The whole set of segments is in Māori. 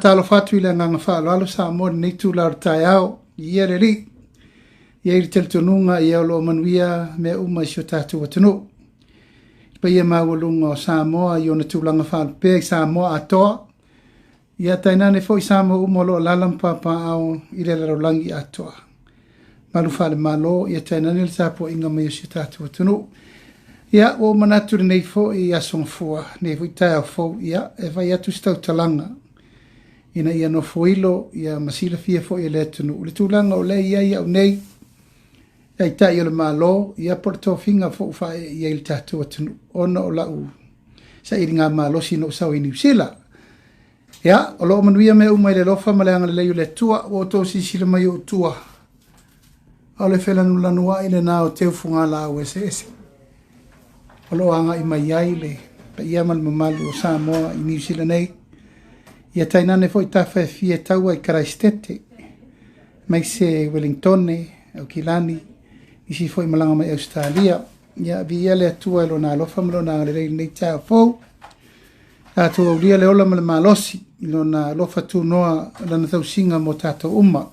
talo fatu ile nganga whaalo alo sa mo ni tu la tai au ia re ri ia i tel tununga ia lo manuia me uma sio tatu watunu pa ia mawalunga o Samoa i ona tūlanga whaal pe Samoa atoa ia tainane fo i Samoa umolo lalampa pa au i le raulangi atoa malu whaale malo ia tainane le tapo inga mai sio tatu watunu ia o manatu nei fo i asong fua nei fo i tai au fo ia e vai atu stau talanga ina ia no foilo ia masila fia fo i le tunu le tūlanga o le ia au nei ia i tai o le malo ia porto finga fo fa ia il tatu atunu ona o lau sa i ringa malo sino sau i New Zealand ia o lo manuia me umai le lofa maleanga le leio le tua o to sisila mai o tua o le felanu lanua i le nao teu funga la o ese o lo anga i mai ai le pa ia mal mamalu o Samoa i New Zealand nei ia tainane fo i tawha fie taua i Christchurch mai se Wellington au Kilani isi foi malanga mai Australia ia via le atua lo na lo famlo na le nei tau fo a to dia le ola mal malosi lo na lo fatu noa la na tau singa mo tato umma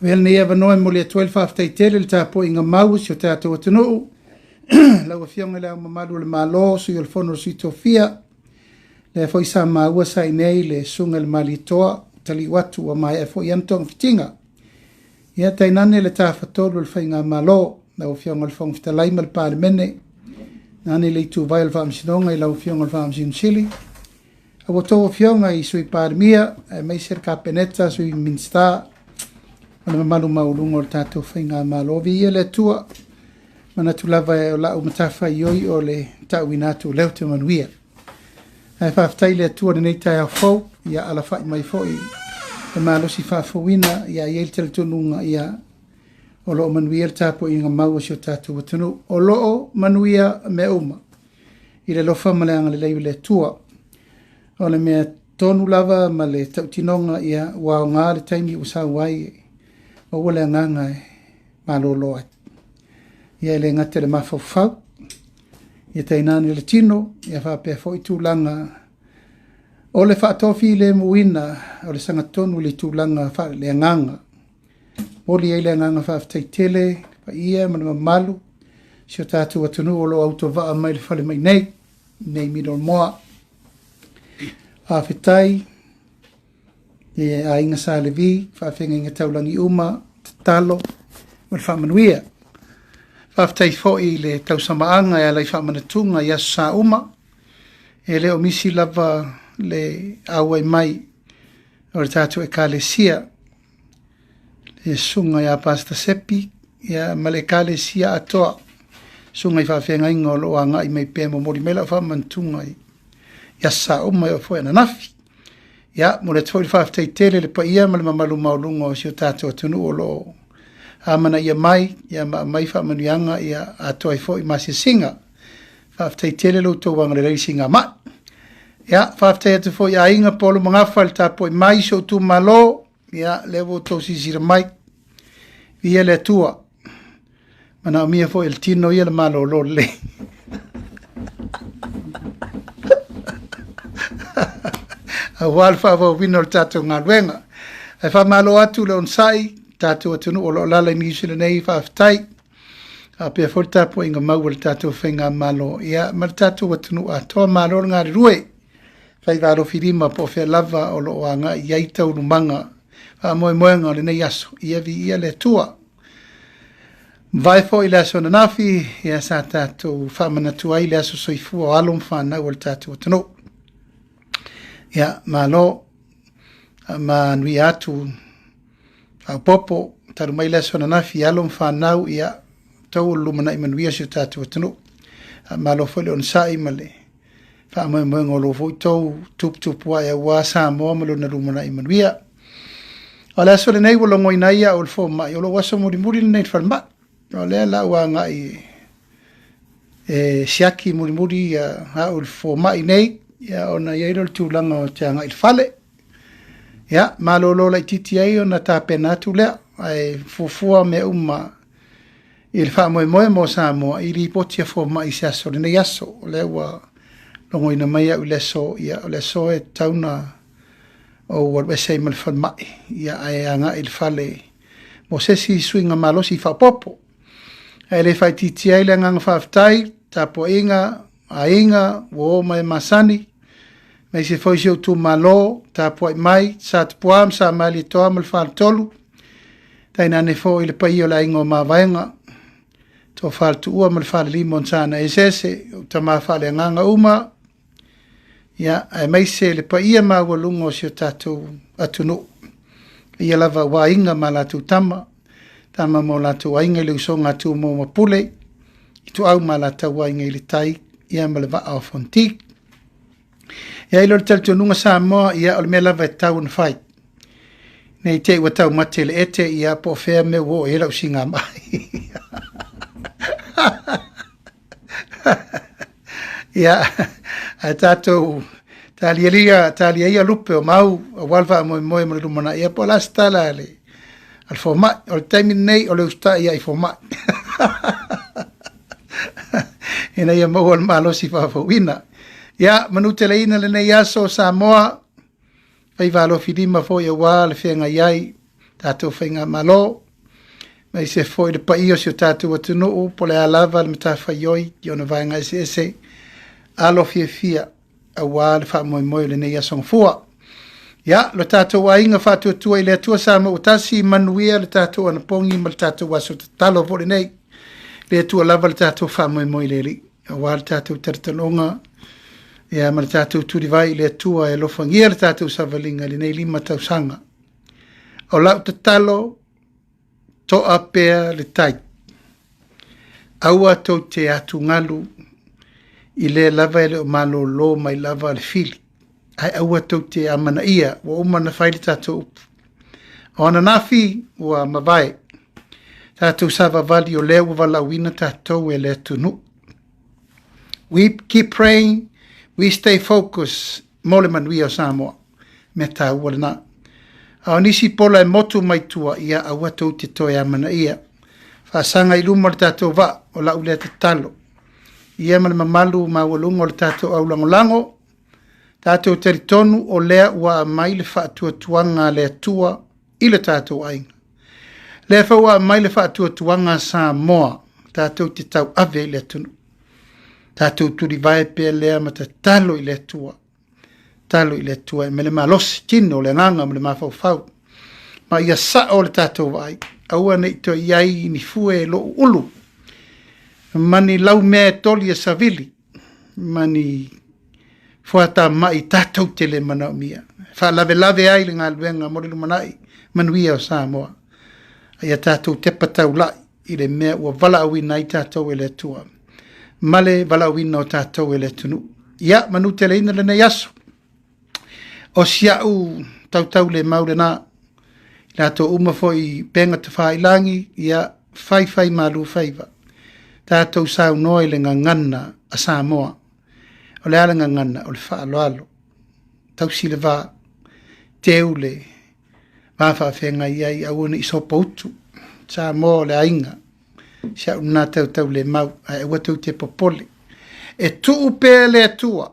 vel ne eva no mo le 12 after tele le tapo inga mau si tato tunu la o fianga le mamalu le malo so il fono si tofia le foi sa mau sa nei le sunga le malitoa tali watu wa mai fo yantong fitinga ia tainane le tafatolu le whainga malo na o fionga le whong fitalai mal pāle mene nane le tu vai le whaamsinonga i lau fionga le whaamsin sili a wato o fionga i sui pāle mia mai ser ka peneta sui minsta mana malu maulungo le tātou whainga malo vi ia le tua mana tu lava e o lau matafa ioi o le tauinatu leo te manuia ai whaftai le tua nei tai au fau ia ala whai mai foi e malo si whawhawina ia i tel tununga ia o loo manuia le tapo inga maua sio tatu watunu o loo manuia me uma i le lofa maleanga le leiu le tua o le mea tonu lava ma le tautinonga ia wao ngā le taimi usau wai o wale nganga e malo loa ia le ngate le mafau ia tainani le tino ia whapea fo i tūlanga o le whaatofi le muina o le sangatonu le tūlanga wha le nganga. Moli e le nganga whaafitai tele, pa ia, mana malu, sio tātu atunu o lo auto waa mai le whale mai nei middle moa. Awhitai, e a inga sa le vi, whaafenga inga taulangi uma, talo, ma le whaamanuia. Whaafitai fo i le tausamaanga e a lai whaamanatunga i asu sa uma, e le o misi lava le awai mai o le tātou e kālesia le sunga ia pasta sepi ia ma le kālesia atoa sunga i whawhenga inga o loa ngai mai pēmo mori mela whamantunga ia sa umai o fwena nafi ia mo le tōi whawhtei tele le pa ia ma le mamalu maulunga o sio tātou atunu o lo amana ia mai ia mai whamanuianga ia atoa i fo i masi singa whawhtei tele lo tō wanga le reisinga mai ia whaftai atu fo ia inga polo mga whalta po i mai so tu malo ia levo tau sisira mai ia le tua mana o mia fo il tino ia le malo lo le a wal fa vo vino il tato ngā ruenga e wha malo atu le on sai tato atu nu o lo lala i nisile nei whaftai a pia fo tapo inga mau le tato whenga malo ia ma le tato atu nu a toa malo ngā rue fai varo firima po fe lava o lo anga ia tau lumanga a moe moenga le nei aso ia vi ia le tua vai fo i le aso na nafi ia sa tātou whamana tua i le aso soifua o alum whanau o le tātou atano ia malo ma nui atu au popo taru mai le aso na nafi alum whanau ia tau lumana i manuia si o tātou atano malo fo le on sai male fa mo ngolo fo to tup wa ya wa sa mo mo na rumana i manuia ala so le nei wo longo ina ia o fo ma yo lo waso mo di muri nei fa ma o le la wa nga i siaki mo di muri ya ha o fo ma i nei ya ona ia ro tu langa o tanga il fale ya ma lo la titi ai ona ta pena tu le ai fo me umma il fa mo sa mo i ripoti fo ma i sa so le yaso le wa longo ina mai au leso ia o leso e tauna o wa sei mal fa mai ia ai anga il fale mo se si swinga malo si fa popo ele fai titi ai le nganga fa ftai tapo inga ainga wo mai masani mai se foi eu tu malo tapo mai sat poam sa mali to mal fa tolu taina ne fo il pai o la ingo ma vaenga to fal tu o mal fa limon sana esese tama fa le nganga uma ia ai mai se le pai ma go lungo se tatu atunu ia lava wa inga mala tu tama mo la tu ainga le songa tu mo mapule tu au mala ta wa inga le tai ia mal va a fonti ia ilo tel tu nunga sa mo ia o me lava tau un fight nei te wa tau matele ete ia po fe me wo e la singa mai ia atato talia lupe o mau walva mo mo lumana ia po la stala le al forma o time nei o le usta ia i forma ina ia mo malo si fa wina ia manutele ina le nei aso Samoa fai valo fidima fo ia wa le fenga iai tato fenga malo mai se foi le paio si tato atunu po le alava le mata faioi yo no vai ngai se alo fia a wa le fa mo le nei aso fua ya lo tato wa inga fa tu ile tu sama utasi manuia le tato ana pongi mal tato wa so talo vo nei le tu lava le tato fa mo le li wa le tato tertonga ya mal tato tu divai le tu e lo fangia le tato savalinga le nei lima tau sanga o la talo to apea le tai aua to te atu ngalu ile lava ele malo lo mai lava le fili ai aua tau te amana ia wa umana whaile tātou ona nafi wa mawai tātou sava vali o leo wala wina tātou e le tunu we keep praying we stay focused mole manui o Samoa me tā ua na au nisi pola e motu mai tua ia aua tau te toi amana ia whaasanga i luma le tātou wa o lau le te talo ia mana mamalu ma walungo le tātou au lango tātou teritonu o lea ua mai le whaatuatuanga le tua i le tātou ainga. Lea whaua mai le whaatuatuanga Samoa, tātou te tau ave le tunu. Tātou turi vai pia lea mata talo i le tua. Talo i le tua, me le malosi tino le nganga me le mawhau. Ma ia sa o le tātou vai, aua nei to iai ni fue lo ulu. Mani lau mea toli e savili, mani fuata mai tātou te le mana o mia. Wha lave ai le ngā luenga mori lumanai manuia o Samoa. Ia tātou te patau lai i le mea ua vala awina i tātou e le tua. Male vala awina o tātou e le tunu. Ia manu te le ina le nei aso. O siau tau le maure nā. I tātou umafo i penga te whailangi ia whai malu whaiva. Tātou sau noi le ngana a Samoa. O le alanga ngana o le whaaloalo. Tau si le wā te ule mawha whenga iai au ona i sopa utu. Sa mō le ainga. Sia una tau le mau a e watau te popole. E tuu pē le atua.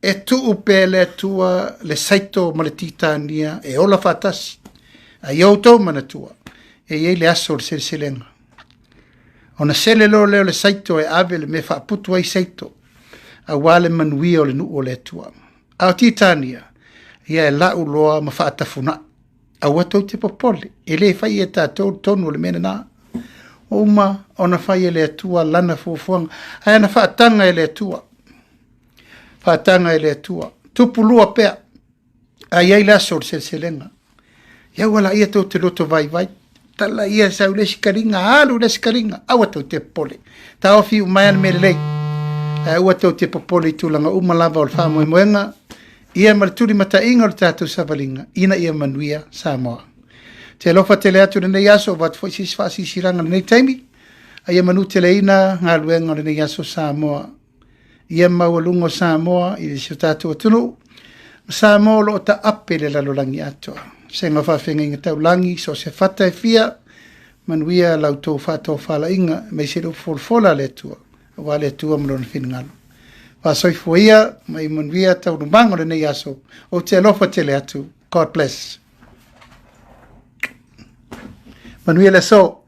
E tuu pē le atua le saito ma le titania e ola whatasi. A iau tau mana tua. E iei le aso le selenga. Ona sele lo leo le saito e ave le me whaaputu ai saito. A wale manui o le nu o le tua. Ao titania, ia e lau loa ma whaatafuna. A watau te popole, e le whai e tātou tonu le mena nā. Oma, ona whai e le atua lana fuafuanga. Ai ana whaatanga e le atua. Whaatanga e le atua. Tupu lua pea. A iai laso le selenga. Ia wala ia tau te loto vai. Tala ia sau le sikaringa, alu le sikaringa. A watau te popole. Ta ofi umayan me lei. Ua tau te popole tūlanga umalava o le wha moenga, ia marituri mata inga o le tātou savalinga, ina ia manuia Samoa. Te lofa te le atu nei aso, wat foi sis whaasi siranga nei taimi, a ia manu te le ina ngā luenga o nei aso Samoa. Ia maualungo Samoa, i le sio tātou atunu, Samoa lo ta ape le lalolangi atua. Se ngā whawhenga inga tau langi, so se whata e fia, manuia lau tau whato whala inga, mei se lo folfola le tua. Wale tua mlona whinangalo. Wa soifo ia, mai manuia tau numango le nei aso, o te alofa te le atu, God bless. Manuela so